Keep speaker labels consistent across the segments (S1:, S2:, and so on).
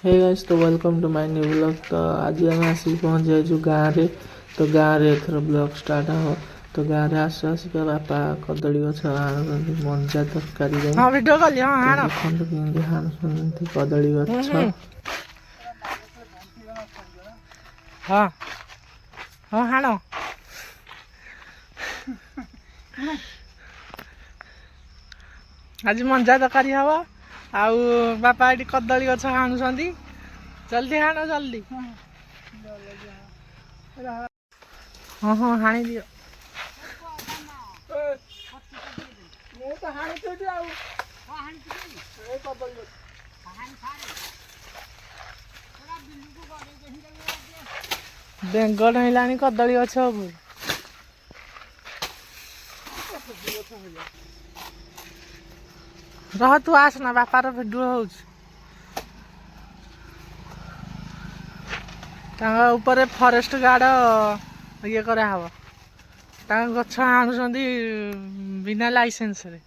S1: हे guys तो welcome to my new blog. तो आज आम आसिक पहुँच जाइए गाँव में। तो गाँव में एथर ब्लॉग स्टार्ट हो। तो गाँव में आसिक बापा कदली गछ हाणुଛନ୍ତି मंजा तरकारी
S2: हाँ वीडियो कॉल हाँ हाण
S1: देखते केमती हाणुଛନ୍ତି कदली गछ।
S2: हाँ हाँ हाण आज मंजा तरकारी हवा आउ बापा ये कदली गछ हाणुଛନ୍ତି जल्दी हाण जल्दी। हाँ हाँ हाणी दियो बेंग नहीं कदली गछ रह तू आसना बापार भिडियो हो फरेस्ट गार्ड ये कराव गछ आणुଛନ୍ତି बिना लाइसेंस रे।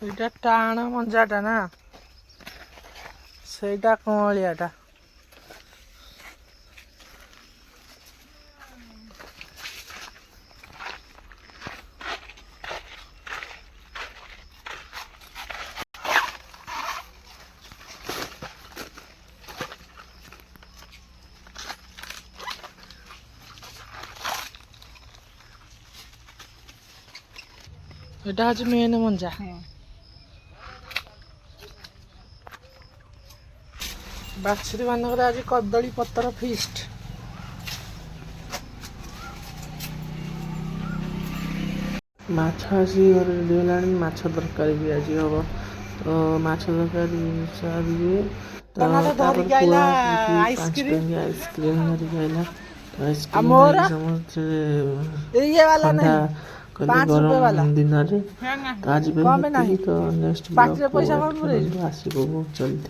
S2: एटा टाण मंजाटा ना सेटा कमलियाटा एटा हज मेन मंजा। बाछुरी मानक आज कदली पत्र फिस्ट
S1: माछ आसी घर रेडी होलानी माछ तरकारी भी आज हम। तो माछ तरकारी सारिए तो
S2: धरिक आइला
S1: आइसक्रीम धरिक आइला। तो आइसक्रीम
S2: मोर
S1: समस्त
S2: ये वाला नहीं
S1: कहले
S2: 5 रुपए वाला
S1: गरम दिन रे। तो आज भी तो नेक्स्ट ब्लॉग को आसिबो बहुत जल्दी।